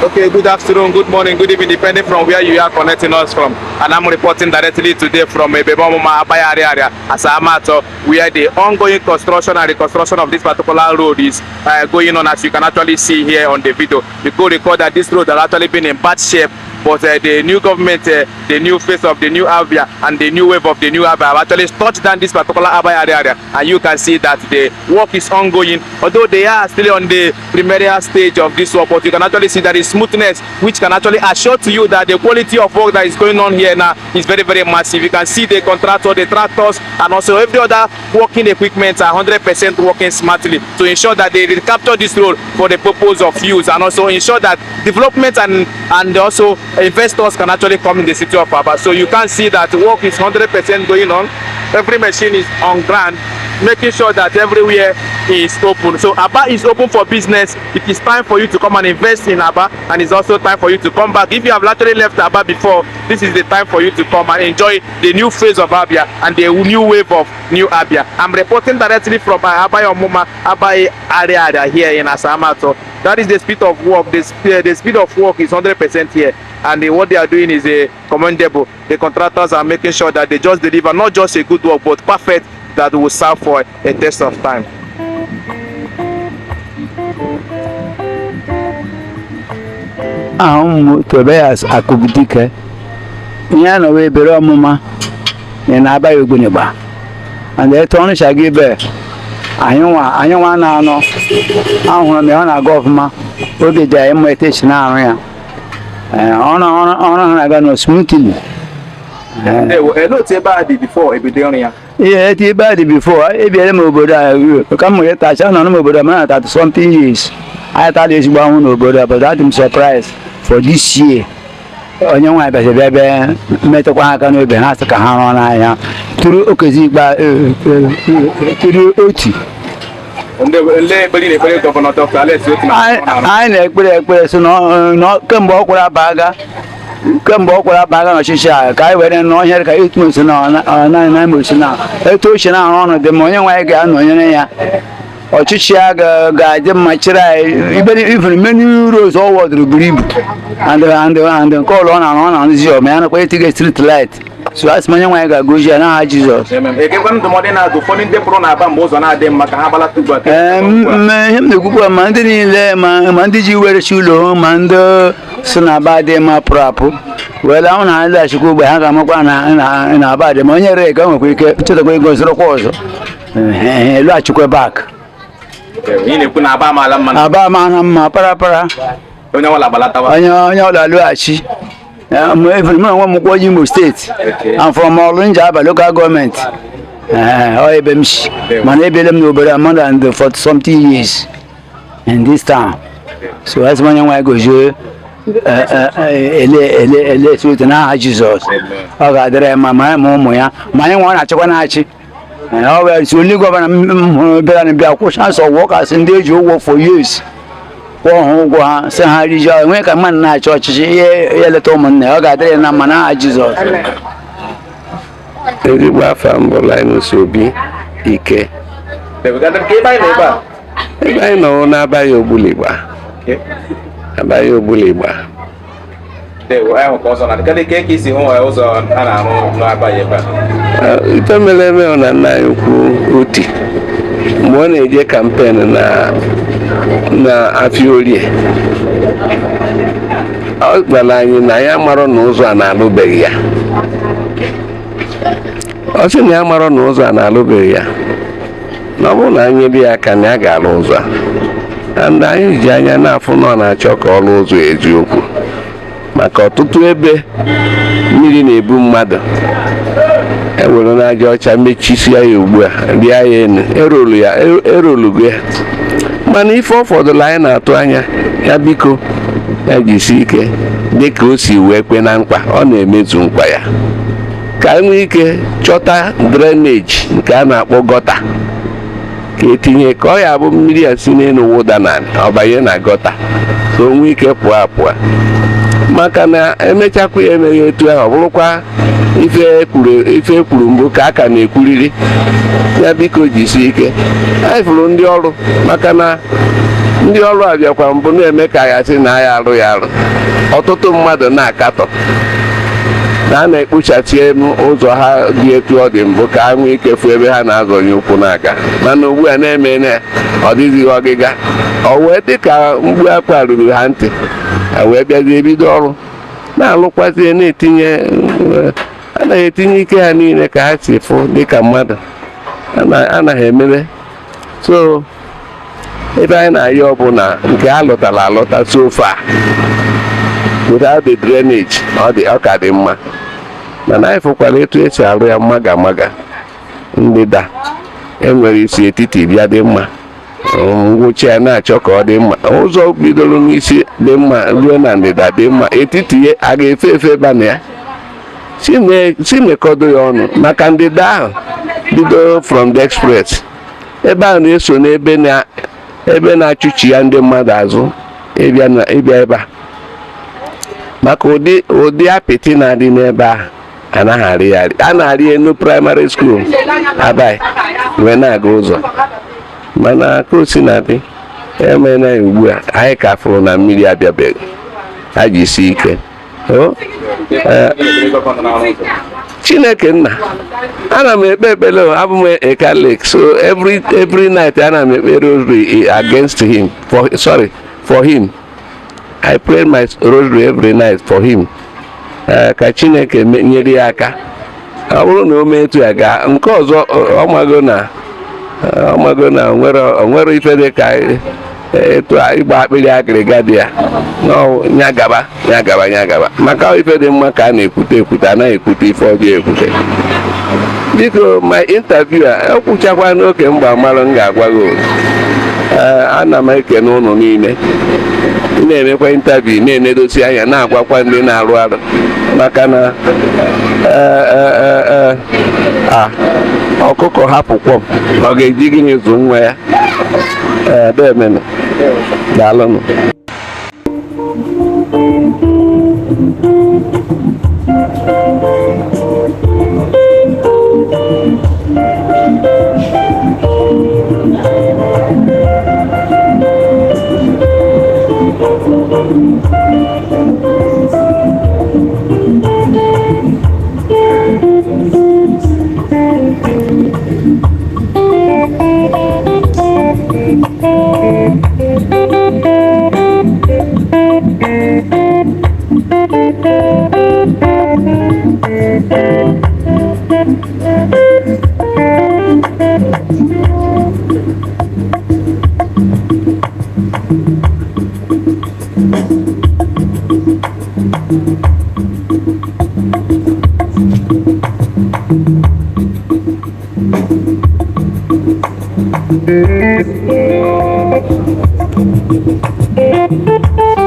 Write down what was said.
Okay, good afternoon, good morning, good evening, depending from where you are connecting us from. And I'm reporting directly today from Abayi Ariaria, Asamato, where the ongoing construction and reconstruction of this particular road is going on, as you can actually see here on the video. You could record that this road has actually been in bad shape, but the new government, the new face of the new Abia and the new wave of the new Abia have actually touched down this particular Abayi area, and you can see that the work is ongoing. Although they are still on the preliminary stage of this work, but you can actually see that the smoothness, which can actually assure to you that the quality of work that is going on here now is very, very massive. You can see the contractor, the tractors, and also every other working equipment are 100% working smartly to ensure that they recapture this road for the purpose of use, and also ensure that development and also investors can actually come in the city of Aba. So you can see that work is 100% going on. Every machine is on ground, making sure that everywhere is open. So Aba is open for business. It is time for you to come and invest in Aba, and it's also time for you to come back. If you have literally left Aba before, this is the time for you to come and enjoy the new phase of Abia and the new wave of new Abia. I'm reporting directly from Abayi Ariaria here in Asamato. That is the speed of work. The speed of work is 100% here, and what they are doing is commendable. The contractors are making sure that they just deliver not just a good work, but perfect, that will serve for a test of time. Tobias Akubitike, Yan away Beromuma in Abayi Guniba, and they turn Shagibe. I don't want to know. I want to go from my imitation area. I got no smoothly. Hello, Tebadi before Ebidonia. Yeah, Tebadi before. If you remember, come with us, I don't know about that something years. I thought it's bound over, but I'm surprised for this year. On your way, baby, Metaquaka, no Benasa Kahana, through Okaziba, through Otti. I not come walk with a bagger. Come walk with a bagger on Shisha. Guy went no here, 8 months now, 9 months now. A tuition on the morning wagon or Chichiaga guy, the Machira, even many euros over the believe. And call on this your man, wait to get street light. So that's my young guy, Gujana, Jesus. The modern to phone the Prona Bambos on them, Macahabala to work. The Google Mandiji wear a shulo, Mando, Sonaba de ma proper. Well, I don't know, I should go by Hagamana and about the money come to the way goes to the course. Let's go back. Abama, Parapara. On your Luachi. I'm from Guajimu State. I'm from Orange, local government. My name is more than for something years in this town. So as my young I go, Jesus. I got there, my one at Chawanachi. And always only government and be a question of workers in danger work for years. Go say how did you make a man na church yellow woman? I got there na mana Jesus. Everywhere from Linus will be Ike. They got them gay by neighbor. I know Abayi Buliba. Abayi Buliba. They were on the cake is the home I was on Abayi. Itamele on a Nayoku Otti. One a campaign na Ariaria. Ọgbàlànyị na ya mara n'ụzọ a na-alụbeghị ya. Ọ sị na ya mara n'ụzọ a na-alụbeghị ya. Na ọ bụrụ na anyị ebe ya ka na ya ga-alụ ụzọ a. And anyị ji anya na-afụ na ọ na-achọ ka ọ lụ ụzọ eziokwu. Maka ọtụtụ ebe mmiri na-ebu mmadụ. Ewere n'aja ọcha mechisia ya ugbu a, rịa ya enu, erolugo ya. Mana ife ụfọdụ anyị na-atụ anya ya biko ya jisi ike dịka o si wee kwe na mkpa ọ na-emezu mkpa ya ka enwe ike chọta drainage nke a na-akpọ gọta ka etinye ka ọ ya bụ mmiri a si n'elu wụda na ọ banye na gọta ka o nwee ike pụọ apụọ maka na emechakwa ya emeghị etu ahụ ọ bụrụkwa ife ekwuru mbụ ka aka na-ekwuriri ya biko jisi ike anyị fụrụ ndị ọrụ maka na ndị ọrụ abịakwa mbụ na-eme ka ya sị na ya arụ ya arụ. Ọtụtụ mmadụ na-akatọ na a na-ekpuchachi ụzọ ha dị etu ọ dị mbụ ka ha nwee ike fụ ebe ha na-azọnye ụkwụ n'aka, mana ugbu a na-eme na ọ dịghị ọgịga. Ọ wee dị ka mgbu akwa ruru ha ntị, ha wee bịazie ebido ọrụ na-alụkwazie anaghị etinye ike ha niile ka ha si fụ dịka mmadụ anaghị emere. So ebe anyị na-ayọ bụ na nke a lụtara alụta so far without the drainage ọ ka dị mma, mana anyị fụkwara etu esi arụ ya maga ndịda enwere isi etiti bịa dị mma, ngwụcha ya na-achọ ka ọ dị mma. Ụzọ bidoro n'isi dị mma ruo na ndịda dị mma, etiti ya a ga-efe efe bana ya si mekọdo ya ọnụ, maka ndịda ahụ bido from the express ebe ahụ na-eso n'ebe na-achụchi ya ndị mmadụ azụ ịbịa ebe a, maka ụdị apịtị na-adị n'ebe ahụ anaghị arị ya arị. A na-arị enu praịmarị skuul Abayi wee na-aga ụzọ, mana ka o si na-adị emena ya ugbu a anyị ka fụrụ na mmiri abịabeghị, ha ji si ike. Chineke nna, ana m ekpe ekpere, abụ m a Catholic, so every night ana m ekpe rosary against him, for him. I pray my rosary every night for him. Ka Chineke nyere ya aka. Ọ bụrụ na o mee etu ya ga nke ọzọ, ọmago na onwere ife dị ka etu ịgba akpịrị agịrịga dị ya nyagaba, maka ife dị mma ka a na-ekwute anaghị ekwute ife ọjọọ ekwute. Biko my interview a ekwuchakwa n'oke mgba mara m ga-agwa gị. Ana m ekene ụnụ niile na-emekwa interview na-enedosi anya na-agwakwa ndị na-arụ arụ, maka na ọkụkọ hapụkwọ m ọ ga-eji gịnị zụ nwa ya. Deemenu daalụnụ. Thank you.